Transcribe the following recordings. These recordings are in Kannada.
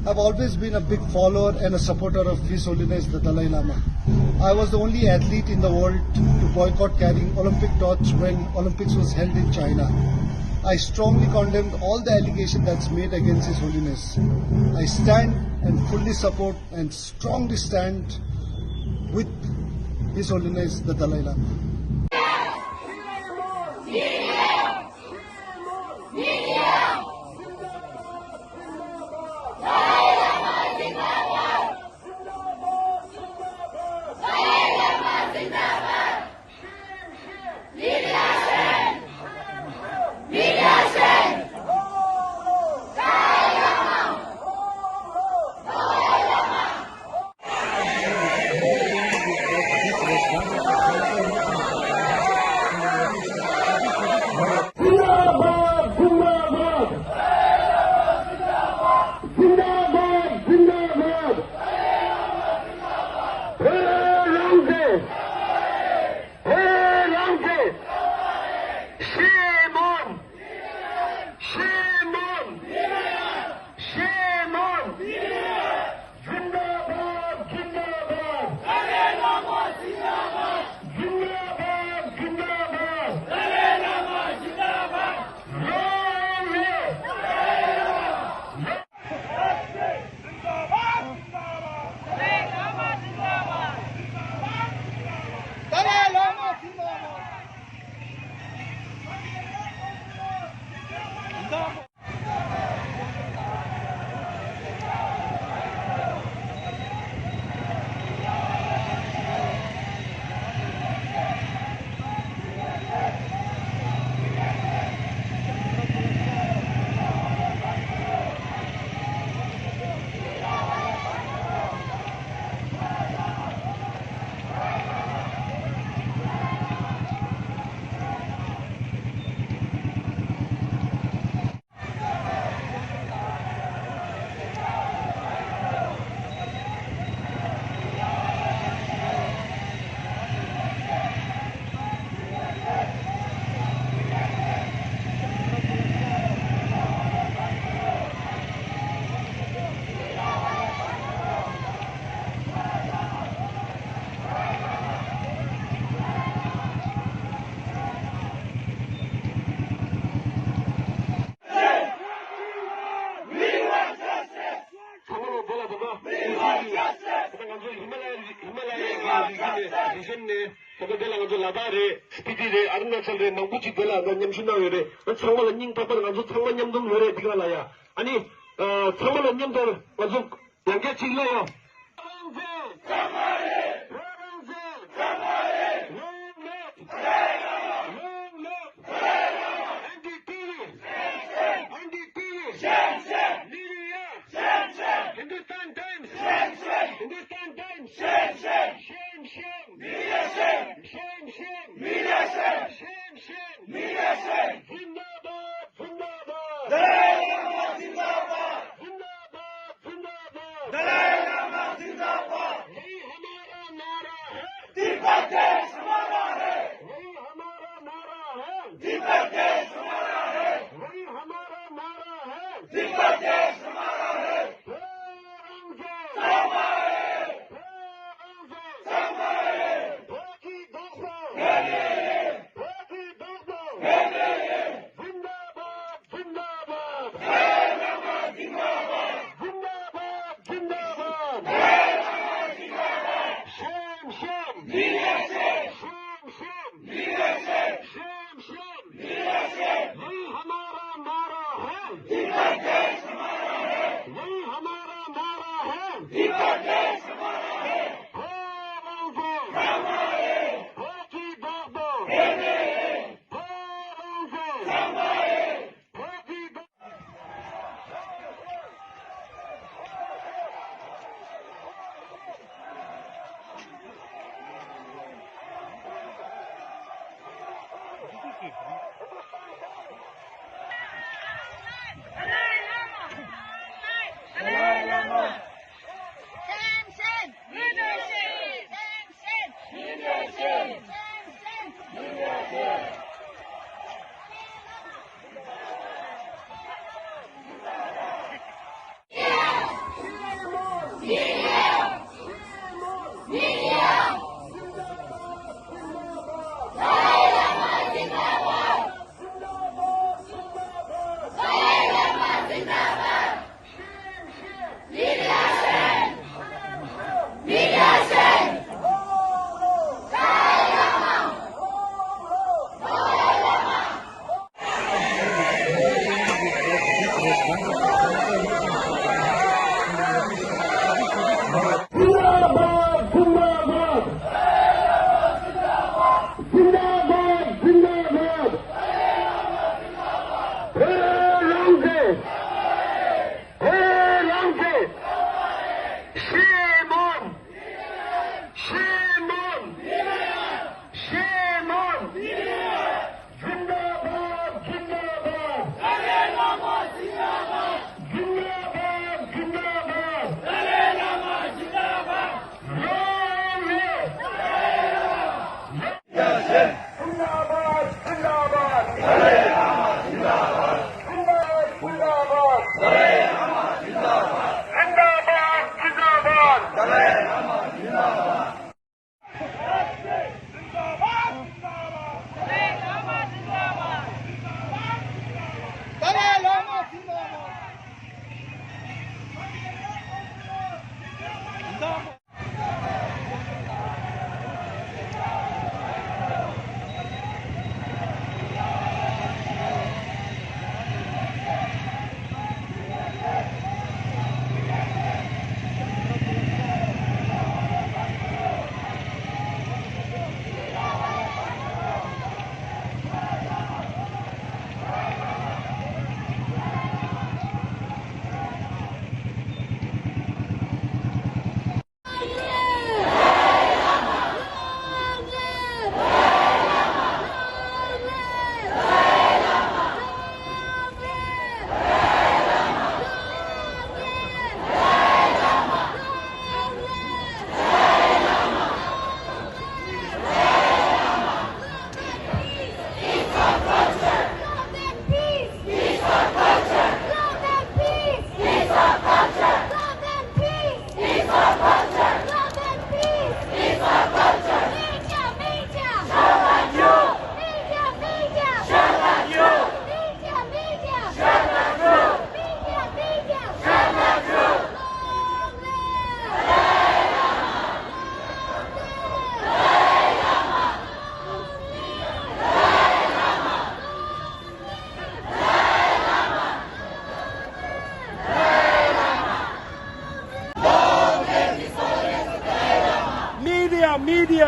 I've always been a big follower and a supporter of His Holiness the Dalai Lama. I was the only athlete in the world to boycott carrying Olympic torch when Olympics was held in China. I strongly condemned all the allegations that's made against His Holiness. I stand and fully support and strongly stand with His Holiness the Dalai Lama. Labare, Spitire, Arunachal, Nabuchitela, Yamshina, and Samal and Ning Papa and Samal Yamdum Yore Tigalaya. Ani, Samal and Yamdor, Wazuk, Yangachi Leo. Hindustan Times! Hindustan Times! Shame, shame! Media shame! Shame, shame! Media shame! Shame, shame! Media shame! Zindabad! Zindabad! Dalai Lama Zindabad! Zindabad! Zindabad! Dalai Lama Zindabad! ये हमारा नारा है दीपक देश हमारा है ये हमारा नारा है दीपक देश हमारा है वही हमारा नारा है दीपक देश हमारा है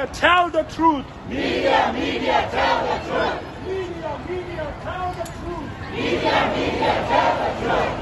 tell the truth. Media, tell the truth. Media, tell the truth. Media, tell the truth.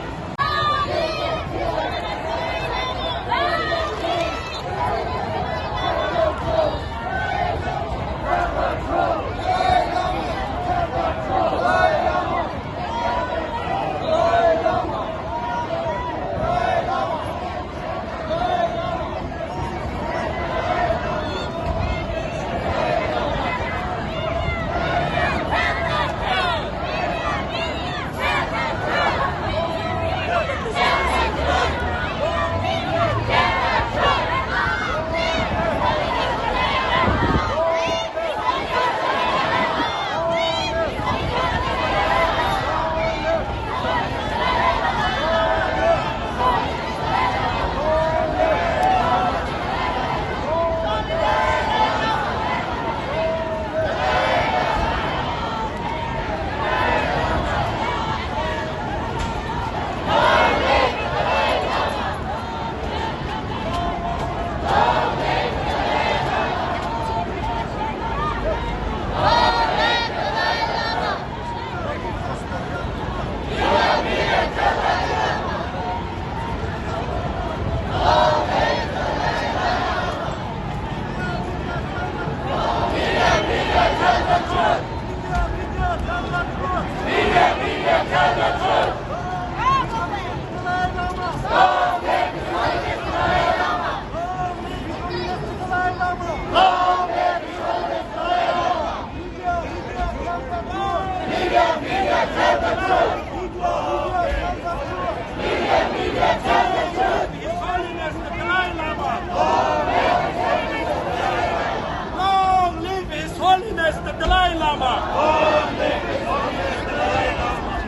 Long live His Holiness the Dalai Lama.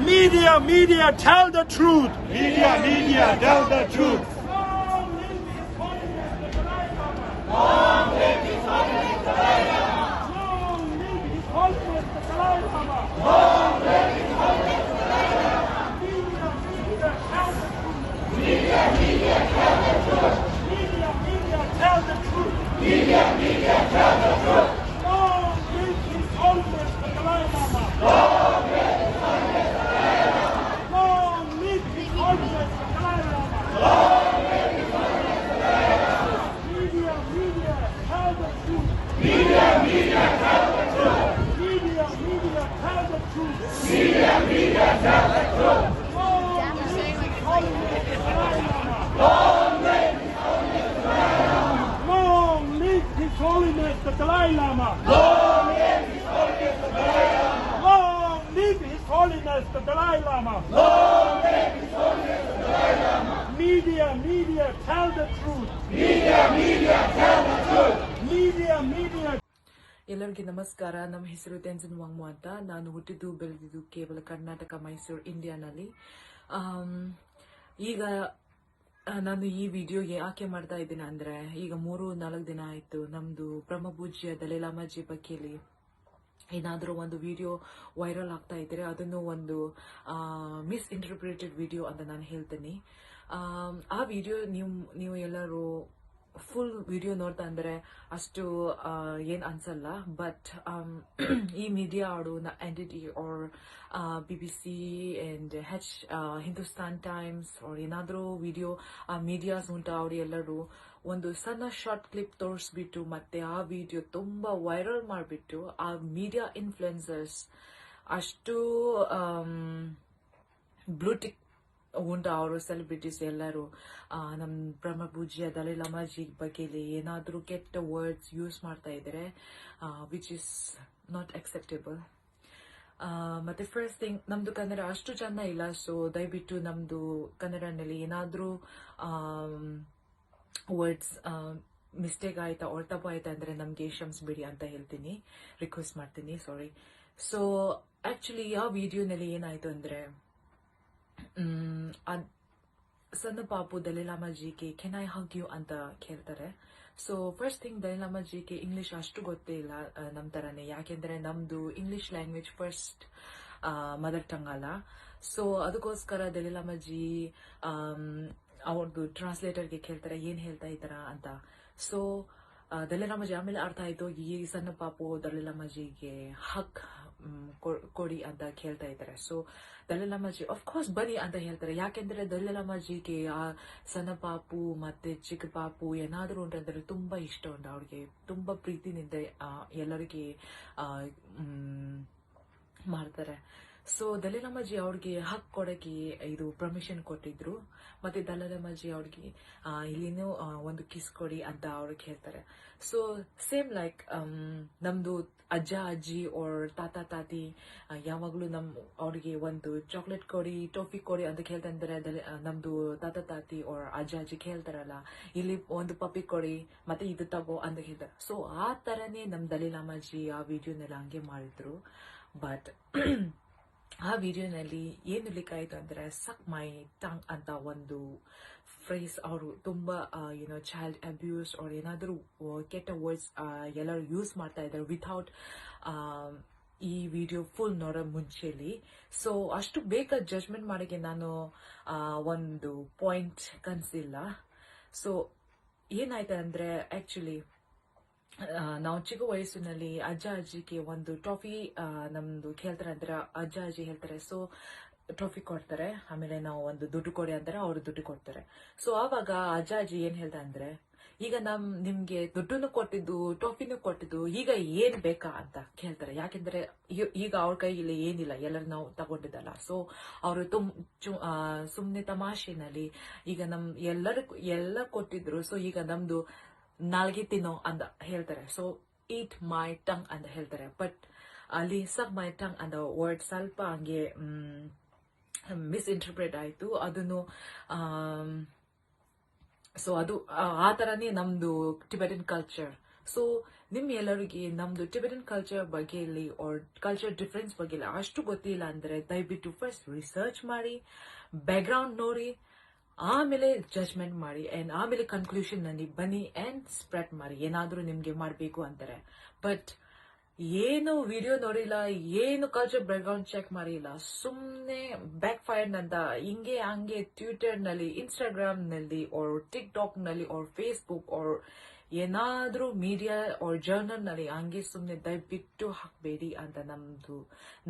Media, tell the truth. Media, tell the truth. Long live His Holiness the Dalai Lama. Long live His Holiness the Dalai Lama. Long live His Holiness the Dalai Lama. Long live His Holiness the Dalai Lama. Media, tell the truth. Media, tell the truth. Media, tell the truth. Long live His Holiness the Dalai Lama. Long live His Holiness the Dalai Lama. Long live His Holiness the Dalai Lama. Long live His Holiness the Dalai Lama. Media, tell the truth. Media, tell the truth. Media, tell the truth. Media, tell the truth. Long live His Holiness the Dalai Lama. Long live His Holiness the Dalai Lama. Long live His Holiness the Dalai Lama. Long live His Holiness the Dalai Lama. Long live His Holiness the Dalai Lama. Long live His Holiness the Dalai Lama. Media, tell the truth. Media, tell the truth. Media. ಎಲ್ಲರಿಗೂ ನಮಸ್ಕಾರ. ನಮ್ಮ ಹೆಸರು ತೆನ್ಸಿನ್ ವಾಂಗ್ಮೋ ಅಂತ. ನಾನು ಹುಟ್ಟಿದ್ದು ಬೆಳೆದಿದ್ದು ಕೇವಲ ಕರ್ನಾಟಕ, ಮೈಸೂರು, ಇಂಡಿಯಾನಲ್ಲಿ. ಈಗ ನಾನು ಈ ವಿಡಿಯೋ ಯಾಕೆ ಮಾಡ್ತಾ ಇದ್ದೀನಿ ಅಂದ್ರೆ, ಈಗ 3-4 ದಿನ ಆಯ್ತು ನಮ್ದು ಪ್ರಮಪೂಜ್ಯ ದಲೈ ಲಾಮಾಜಿ ಬಗ್ಗೆಲಿ ಏನಾದರೂ ಒಂದು ವಿಡಿಯೋ ವೈರಲ್ ಆಗ್ತಾ ಇದ್ರೆ ಅದನ್ನು ಒಂದು ಮಿಸ್ಇಂಟರ್ಪ್ರಿಟೆಡ್ ವಿಡಿಯೋ ಅಂತ ನಾನು ಹೇಳ್ತೀನಿ. ಆ ವಿಡಿಯೋ ನೀವು ಎಲ್ಲರೂ ಫುಲ್ ವಿಡಿಯೋ ನೋಡ್ತಾ ಅಂದ್ರೆ ಅಷ್ಟು ಏನ್ ಅನ್ಸಲ್ಲ. ಬಟ್ ಈ ಮೀಡಿಯಾ ಆಡು entity or BBC and Hindustan times ಏನಾದರೂ ವಿಡಿಯೋ ಆ ಮೀಡಿಯಾಸ್ ಉಂಟು ಅವ್ರು ಎಲ್ಲರೂ ಒಂದು ಸಣ್ಣ ಶಾರ್ಟ್ ಕ್ಲಿಪ್ ತೋರಿಸ್ಬಿಟ್ಟು ಮತ್ತೆ ಆ ವಿಡಿಯೋ ತುಂಬಾ ವೈರಲ್ ಮಾಡಿಬಿಟ್ಟು ಆ ಮೀಡಿಯಾ ಇನ್ಫ್ಲುಯೆನ್ಸರ್ಸ್ ಅಷ್ಟು ಬ್ಲೂಟಿಕ್ ಉಂಟು ಅವರು ಸೆಲೆಬ್ರಿಟೀಸ್ ಎಲ್ಲರೂ ನಮ್ಮ ಪ್ರಮಪೂಜ್ಯ ದಲೈ ಲಾಮಾಜಿ ಬಗ್ಗೆ ಏನಾದರೂ ಕೆಟ್ಟ ವರ್ಡ್ಸ್ ಯೂಸ್ ಮಾಡ್ತಾ ಇದ್ದಾರೆ, ವಿಚ್ ಇಸ್ ನಾಟ್ ಅಕ್ಸೆಪ್ಟೇಬಲ್. ಮತ್ತೆ ಫಸ್ಟ್ ಥಿಂಗ್, ನಮ್ದು ಕನ್ನಡ ಅಷ್ಟು ಚಂದ ಇಲ್ಲ, ಸೊ ದಯವಿಟ್ಟು ನಮ್ದು ಕನ್ನಡನಲ್ಲಿ ಏನಾದರೂ ವರ್ಡ್ಸ್ ಮಿಸ್ಟೇಕ್ ಆಯ್ತಾ or ತಪ್ಪು ಆಯ್ತಾ ಅಂದ್ರೆ ನಮ್ಗೆ ಕ್ಷಮಿಸ್ಬಿಡಿ ಅಂತ ಹೇಳ್ತೀನಿ, ರಿಕ್ವೆಸ್ಟ್ ಮಾಡ್ತೀನಿ. ಸಾರಿ. ಸೊ ಆಕ್ಚುಲಿ ಆ ವಿಡಿಯೋನಲ್ಲಿ ಏನಾಯ್ತು ಅಂದ್ರೆ, ಸಣ್ಣ ಪಾಪು ದಲೈ ಲಾಮಾಜಿಗೆ ಕೆನ್ ಐ ಹಗ್ ಯು ಅಂತ ಕೇಳ್ತಾರೆ. ಸೊ ಫಸ್ಟ್ ಥಿಂಗ್, ದಲೈ ಲಾಮಾಜಿಗೆ ಇಂಗ್ಲಿಷ್ ಅಷ್ಟು ಗೊತ್ತೇ ಇಲ್ಲ ನಮ್ ತರಾನೇ, ಯಾಕೆಂದ್ರೆ ನಮ್ದು English language first mother tongue ಅಲ್ಲ. ಸೊ ಅದಕ್ಕೋಸ್ಕರ ದಲೈ ಲಾಮಾಜಿ ಅವ್ರದ್ದು ಟ್ರಾನ್ಸ್ಲೇಟರ್ಗೆ ಕೇಳ್ತಾರೆ ಏನ್ ಹೇಳ್ತಾ ಇದ್ದಾರಾ ಅಂತ. ಸೊ ದಲಿಲಾಮಾಜಿ ಆಮೇಲೆ ಅರ್ಥ ಆಯ್ತು ಈ ಸಣ್ಣ ಪಾಪು ದಲಿಲಾಮಾಜಿಗೆ ಹಕ್ ಕೊಡಿ ಅಂತ ಕೇಳ್ತಾ ಇದ್ದಾರೆ. ಸೊ ದಲಿಲಾಮಾಜಿ ಕೋರ್ಸ್ ಬನ್ನಿ ಅಂತ ಹೇಳ್ತಾರೆ. ಯಾಕೆಂದ್ರೆ ದಲಿಲಾಮಾಜಿಗೆ ಆ ಸಣ್ಣ ಪಾಪು ಮತ್ತೆ ಚಿಕ್ಕ ಪಾಪು ಏನಾದ್ರೂ ಉಂಟಂದ್ರೆ ತುಂಬಾ ಇಷ್ಟ ಉಂಟು. ಅವ್ರಿಗೆ ತುಂಬಾ ಪ್ರೀತಿನಿಂದ ಎಲ್ಲರಿಗೆ ಮಾಡ್ತಾರೆ. ಸೊ ದಲಿಲಾಮಾಜಿ ಅವ್ರಿಗೆ ಹಕ್ ಕೊಡಕ್ಕೆ ಇದು ಪರ್ಮಿಷನ್ ಕೊಟ್ಟಿದ್ರು. ಮತ್ತೆ ದಲಿಲಾಮಾಜಿ ಅವ್ರಿಗೆ ಇಲ್ಲಿನೂ ಒಂದು ಕಿಸ್ ಕೊಡಿ ಅಂತ ಅವ್ರಿಗೆ ಹೇಳ್ತಾರೆ. ಸೊ ಸೇಮ್ ಲೈಕ್ ನಮ್ದು ಅಜ್ಜ ಅಜ್ಜಿ ಅವ್ರ ತಾತ ತಾತಿ ಯಾವಾಗ್ಲೂ ಅವ್ರಿಗೆ ಒಂದು ಚಾಕ್ಲೇಟ್ ಕೊಡಿ ಟೋಫಿ ಕೊಡಿ ಅಂತ ಕೇಳ್ತಂದ್ರೆ ನಮ್ದು ತಾತ ತಾತಿ ಅವ್ರ ಅಜ್ಜ ಅಜ್ಜಿ ಕೇಳ್ತಾರಲ್ಲ, ಇಲ್ಲಿ ಒಂದು ಪಪ್ಪಿ ಕೊಡಿ ಮತ್ತೆ ಇದು ತಗೋ ಅಂತ ಹೇಳ್ತಾರೆ. ಸೊ ಆ ತರನೇ ನಮ್ ದಲಿಲಾಮಾಜಿ ಆ ವಿಡಿಯೋನೆಲ್ಲ ಹಂಗೆ ಮಾಡಿದ್ರು. ಬಟ್ ಆ ವಿಡಿಯೋನಲ್ಲಿ ಏನು ಲಿಕ್ಕಾಯ್ತು ಅಂದ್ರೆ ಸಕ್ ಮೈ ಟಂಗ್ ಅಂತ ಒಂದು ಫ್ರೇಸ್ ಅವರು ತುಂಬಾ ಚೈಲ್ಡ್ ಅಬ್ಯೂಸ್ ಅವ್ರು ಏನಾದರೂ ಕೆಟ್ಟ ವರ್ಡ್ಸ್ ಎಲ್ಲರೂ ಯೂಸ್ ಮಾಡ್ತಾ ಇದ್ದಾರೆ ವಿಥೌಟ್ ಈ ವಿಡಿಯೋ ಫುಲ್ ನೋಡೋ ಮುಂಚೆಲಿ. ಸೊ ಅಷ್ಟು ಬೇಗ ಜಜ್ಮೆಂಟ್ ಮಾಡೋಕ್ಕೆ ನಾನು ಒಂದು ಪಾಯಿಂಟ್ ಕನ್ಸಿಲ್ಲ. ಸೊ ಏನಾಯ್ತು ಅಂದ್ರೆ ಆಕ್ಚುಲಿ ನಾವು ಚಿಕ್ಕ ವಯಸ್ಸಿನಲ್ಲಿ ಅಜ್ಜ ಅಜ್ಜಿಗೆ ಒಂದು ಟ್ರಾಫಿ ನಮ್ದು ಕೇಳ್ತಾರೆ ಅಂದ್ರೆ ಅಜ್ಜ ಅಜ್ಜಿ ಹೇಳ್ತಾರೆ. ಸೊ ಟ್ರಾಫಿ ಕೊಡ್ತಾರೆ, ಆಮೇಲೆ ನಾವು ಒಂದು ದುಡ್ಡು ಕೊಡಿ ಅಂತಾರೆ, ಅವರು ದುಡ್ಡು ಕೊಡ್ತಾರೆ. ಸೊ ಆವಾಗ ಅಜ್ಜ ಅಜ್ಜಿ ಏನ್ ಹೇಳ್ತಾರೆ ಅಂದ್ರೆ, ಈಗ ನಿಮ್ಗೆ ದುಡ್ಡನ್ನು ಕೊಟ್ಟಿದ್ದು ಟ್ರಾಫಿನೂ ಕೊಟ್ಟಿದ್ದು ಈಗ ಏನ್ ಬೇಕಾ ಅಂತ ಕೇಳ್ತಾರೆ. ಯಾಕೆಂದ್ರೆ ಈಗ ಅವ್ರ ಕೈಯಲ್ಲಿ ಏನಿಲ್ಲ, ಎಲ್ಲರೂ ನಾವು ತಗೊಂಡಿದ್ದಲ್ಲ. ಸೊ ಅವರು ಸುಮ್ನೆ ತಮಾಷೆನಲ್ಲಿ ಈಗ ಎಲ್ಲ ಕೊಟ್ಟಿದ್ರು. ಸೊ ಈಗ ನಮ್ದು ನಾಲ್ಗೆ ತಿನ್ನೋ ಅಂತ ಹೇಳ್ತಾರೆ. ಸೊ ಈಟ್ ಮೈ ಟಂಗ್ ಅಂತ ಹೇಳ್ತಾರೆ. ಬಟ್ ಅಲ್ಲಿ ಸಕ್ ಮೈ ಟಂಗ್ ಅಂತ ವರ್ಡ್ ಸ್ವಲ್ಪ ಹಂಗೆ ಮಿಸ್ಇಂಟರ್ಪ್ರೇಟ್ ಆಯ್ತು ಅದನ್ನು. ಸೊ ಅದು ಆ ತರನೇ ನಮ್ದು ಟಿಬೆಟನ್ ಕಲ್ಚರ್. ಸೊ ಎಲ್ಲರಿಗೆ ನಮ್ದು ಟಿಬೆಟನ್ ಕಲ್ಚರ್ ಬಗ್ಗೆಯಲ್ಲಿ ಕಲ್ಚರ್ ಡಿಫರೆನ್ಸ್ ಬಗ್ಗೆ ಅಷ್ಟು ಗೊತ್ತಿಲ್ಲ ಅಂದ್ರೆ ದಯವಿಟ್ಟು ಫಸ್ಟ್ ರಿಸರ್ಚ್ ಮಾಡಿ, ಬ್ಯಾಕ್ ಗ್ರೌಂಡ್ ನೋಡಿ, ಆಮೇಲೆ ಜಜ್ಮೆಂಟ್ ಮಾಡಿ ಅಂಡ್ ಆಮೇಲೆ ಕನ್ಕ್ಲೂಷನ್ ನಲ್ಲಿ ಬನ್ನಿ ಅಂಡ್ ಸ್ಪ್ರೆಡ್ ಮಾಡಿ ಏನಾದ್ರೂ ನಿಮ್ಗೆ ಮಾಡ್ಬೇಕು ಅಂತಾರೆ. ಬಟ್ ಏನು ವಿಡಿಯೋ ನೋಡಿಲ್ಲ, ಏನು ಕಲ್ಚರ್ ಬ್ಯಾಕ್ ಗ್ರೌಂಡ್ ಚೆಕ್ ಮಾಡಿಲ್ಲ, ಸುಮ್ನೆ ಬ್ಯಾಕ್ ಫೈರ್ ಅಂತ ಹಿಂಗೆ ಹಂಗೆ ಟ್ವಿಟರ್ ನಲ್ಲಿ, ಇನ್ಸ್ಟಾಗ್ರಾಮ್ ನಲ್ಲಿ, ಟಿಕ್ ಟಾಕ್ ನಲ್ಲಿ, ಫೇಸ್ಬುಕ್ ಏನಾದ್ರೂ ಮೀಡಿಯಾ ಜರ್ನಲ್ ನಲ್ಲಿ ಹಂಗೆ ಸುಮ್ನೆ ದಯವಿಟ್ಟು ಹಾಕ್ಬೇಡಿ ಅಂತ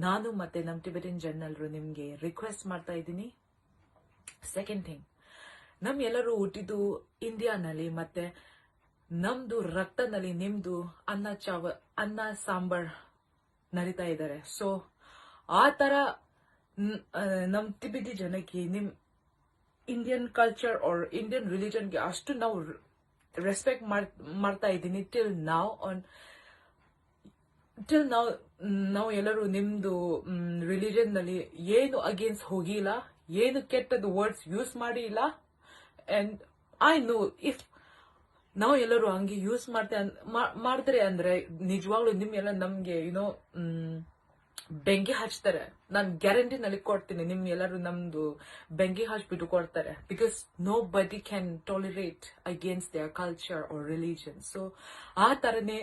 ನಾನು ಮತ್ತೆ ನಮ್ ಟಿಬೆಟನ್ ಜರ್ನಲ್ರು ನಿಮ್ಗೆ ರಿಕ್ವೆಸ್ಟ್ ಮಾಡ್ತಾ ಇದ್ದೀನಿ. ಸೆಕೆಂಡ್ ಥಿಂಗ್, ಎಲ್ಲರೂ ಹುಟ್ಟಿದ್ದು ಇಂಡಿಯಾನಲ್ಲಿ, ಮತ್ತೆ ನಮ್ದು ರಕ್ತನಲ್ಲಿ ನಿಮ್ದು ಅನ್ನ ಸಾಂಬಾರ್ ನಡೀತಾ ಇದ್ದಾರೆ. ಸೊ ಆ ತರ ನಮ್ ತಿಬೇಟಿ ಜನಕ್ಕೆ ಇಂಡಿಯನ್ ಕಲ್ಚರ್ ಇಂಡಿಯನ್ ರಿಲಿಜನ್ಗೆ ಅಷ್ಟು ನಾವು ರೆಸ್ಪೆಕ್ಟ್ ಮಾಡ್ತಾ ಇದ್ದೀನಿ. ಟಿಲ್ ನಾವು ಎಲ್ಲರೂ ನಿಮ್ದು ರಿಲಿಜನ್ ನಲ್ಲಿ ಏನು ಅಗೇನ್ಸ್ಟ್ ಹೋಗಿಲ್ಲ, ಏನು ಕೆಟ್ಟದ್ದು ವರ್ಡ್ಸ್ ಯೂಸ್ ಮಾಡಿಲ್ಲ. ಅಂಡ್ ಐ ನೋ ಇಫ್ ನಾವು ಎಲ್ಲರೂ ಹಂಗೆ ಯೂಸ್ ಮಾಡ್ತಾರೆ ಅಂದ್ರೆ ನಿಜವಾಗ್ಲೂ ನಮ್ಗೆ ಬೆಂಕಿ ಹಚ್ತಾರೆ. ನಾನು ಗ್ಯಾರಂಟಿ ನಲ್ಲಿ ಕೊಡ್ತೀನಿ, ಎಲ್ಲರೂ ನಮ್ದು ಬೆಂಕಿ ಹಚ್ಬಿಟ್ಟು ಕೊಡ್ತಾರೆ. Because nobody can tolerate against their culture or religion. So ಆ ತರನೇ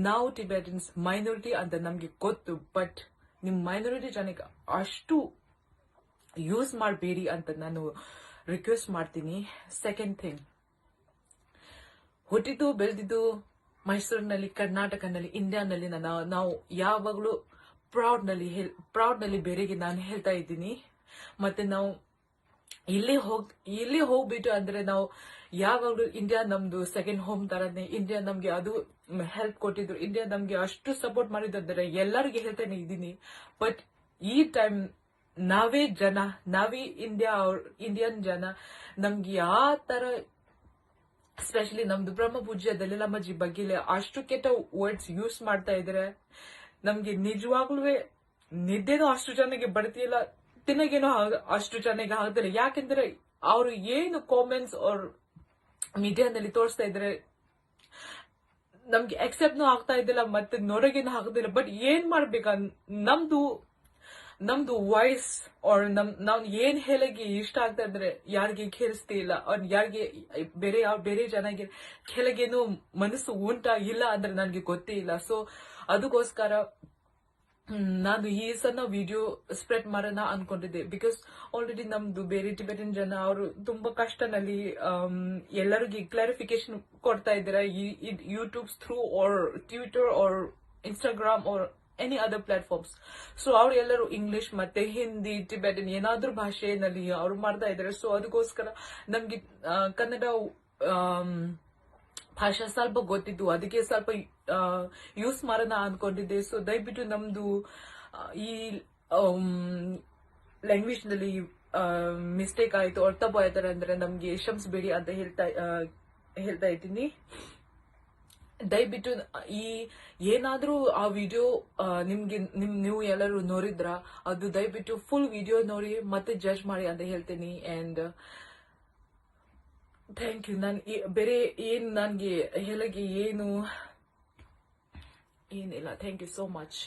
ನಾವು ಟಿಬೆಟನ್ಸ್ ಮೈನಾರಿಟಿ ಅಂತ ನಮ್ಗೆ ಗೊತ್ತು. ಬಟ್ ನಿಮ್ ಮೈನಾರಿಟಿ ಜನಕ್ಕೆ ಅಷ್ಟು ಯೂಸ್ ಮಾಡಬೇಡಿ ಅಂತ ನಾನು ರಿಕ್ವೆಸ್ಟ್ ಮಾಡ್ತೀನಿ. ಸೆಕೆಂಡ್ ಥಿಂಗ್, ಹುಟ್ಟಿದ್ದು ಬೆಳೆದಿದ್ದು ಮೈಸೂರಿನಲ್ಲಿ, ಕರ್ನಾಟಕನಲ್ಲಿ, ಇಂಡಿಯಾನಲ್ಲಿ ನಾವು ಯಾವಾಗಲೂ ಪ್ರೌಡ್ ನಲ್ಲಿ ಬೇರೆಗೆ ನಾನು ಹೇಳ್ತಾ ಇದ್ದೀನಿ. ಮತ್ತೆ ನಾವು ಇಲ್ಲಿ ಹೋಗ್ಬಿಟ್ಟು ಅಂದ್ರೆ ನಾವು ಯಾವಾಗಲೂ ಇಂಡಿಯಾ ನಮ್ದು ಸೆಕೆಂಡ್ ಹೋಮ್ ತರನೇ. ಇಂಡಿಯಾ ನಮ್ಗೆ ಅದು ಹೆಲ್ಪ್ ಕೊಟ್ಟಿದ್ರು, ಇಂಡಿಯಾ ನಮ್ಗೆ ಅಷ್ಟು ಸಪೋರ್ಟ್ ಮಾಡಿದ್ರೆ ಎಲ್ಲರಿಗೆ ಹೇಳ್ತಾನೆ ಇದ್ದೀನಿ. ಬಟ್ ಈ ಟೈಮ್ ನಾವೇ ಇಂಡಿಯನ್ ಜನ ನಮ್ಗೆ ಆ ತರ ಎಸ್ಪೆಷಲಿ ನಮ್ದು ಬ್ರಹ್ಮಪೂಜ್ಯ ದಲಿಲಾಮಾಜಿ ಬಗ್ಗೆ ಅಷ್ಟು ಕೆಟ್ಟ ವರ್ಡ್ಸ್ ಯೂಸ್ ಮಾಡ್ತಾ ಇದ್ರೆ ನಮ್ಗೆ ನಿಜವಾಗ್ಲೂ ನಿದ್ದೆನೂ ಅಷ್ಟು ಚೆನ್ನಾಗಿ ಬರ್ತಿಲ್ಲ, ತಿನ್ನಗೇನೋ ಅಷ್ಟು ಚೆನ್ನಾಗಿ ಆಗ್ತಾರೆ. ಯಾಕೆಂದ್ರೆ ಅವರು ಏನು ಕಾಮೆಂಟ್ಸ್ ಮೀಡಿಯಾದಲ್ಲಿ ತೋರಿಸ್ತಾ ಇದ್ರೆ ನಮ್ಗೆ ಅಕ್ಸೆಪ್ಟ್ನೂ ಆಗ್ತಾ ಇದ್ದಿಲ್ಲ, ಮತ್ತೆ ನೋಡೋಗೇನು ಆಗುದಿಲ್ಲ. ಬಟ್ ಏನ್ ಮಾಡ್ಬೇಕ, ನಮ್ದು ವಾಯ್ಸ್ ನಾವ್ ಏನ್ ಹೇಳಕ್ಕೆ ಇಷ್ಟ ಆಗ್ತಾ ಇದ್ರೆ ಯಾರಿಗೆ ಕೇಳಿಸ್ತಿಲ್ಲ, ಯಾರಿಗೆ ಬೇರೆ ಜನಗೆ ಕೆಳಗೇನು ಮನಸ್ಸು ಉಂಟಾ ಇಲ್ಲ ಅಂದ್ರೆ ನನ್ಗೆ ಗೊತ್ತೇ ಇಲ್ಲ. ಸೊ ಅದಕ್ಕೋಸ್ಕರ ನಾನು ಈ ಸಣ್ಣ ವಿಡಿಯೋ ಸ್ಪ್ರೆಡ್ ಮಾಡೋಣ ಅನ್ಕೊಂಡಿದ್ದೆ, ಬಿಕಾಸ್ ಆಲ್ರೆಡಿ ನಮ್ದು ಬೇರೆ ಟಿಬೆಟನ್ ಜನ ಅವರು ತುಂಬಾ ಕಷ್ಟನಲ್ಲಿ ಎಲ್ಲರಿಗೂ ಕ್ಲಾರಿಫಿಕೇಶನ್ ಕೊಡ್ತಾ ಇದ್ದಾರೆ YouTubes through or Twitter or Instagram or any other platforms. So ಅವ್ರು ಎಲ್ಲರೂ ಇಂಗ್ಲಿಷ್ ಮತ್ತೆ ಹಿಂದಿ ಟಿಬೆಟನ್ ಏನಾದ್ರೂ ಭಾಷೆಯಲ್ಲಿ ಅವ್ರು ಮಾಡ್ತಾ ಇದ್ದಾರೆ. ಸೊ ಅದಕ್ಕೋಸ್ಕರ ನಮ್ಗೆ ಕನ್ನಡ ಭಾಷೆ ಸ್ವಲ್ಪ ಗೊತ್ತಿದ್ದು, ಅದಕ್ಕೆ ಸ್ವಲ್ಪ ಯೂಸ್ ಮಾಡೋಣ ಅನ್ಕೊಂಡಿದ್ದೆ. ಸೊ ದಯವಿಟ್ಟು ನಮ್ದು ಈ ಲ್ಯಾಂಗ್ವೇಜ್ ನಲ್ಲಿ ಮಿಸ್ಟೇಕ್ ಆಯ್ತು ಅವ್ರು ತಪ್ಪು ಆಯ್ತಾರೆ ಅಂದ್ರೆ ನಮ್ಗೆ ಕ್ಷಮಿಸಬೇಡಿ ಅಂತ ಹೇಳ್ತಾ ಇದ್ದೀನಿ. ದಯವಿಟ್ಟು ಈ ಏನಾದ್ರೂ ಆ ವಿಡಿಯೋ ನಿಮ್ಗೆ ನೀವು ಎಲ್ಲರೂ ನೋಡಿದ್ರ ಅದು ದಯವಿಟ್ಟು ಫುಲ್ ವಿಡಿಯೋ ನೋಡಿ ಮತ್ತೆ ಜಡ್ಜ್ ಮಾಡಿ ಅಂತ ಹೇಳ್ತೀನಿ. And thank you. ನಾನು ಬೇರೆ ಏನು ನನಗೆ ಹೇಳಕ್ಕೆ ಏನಿಲ್ಲ. Thank you so much.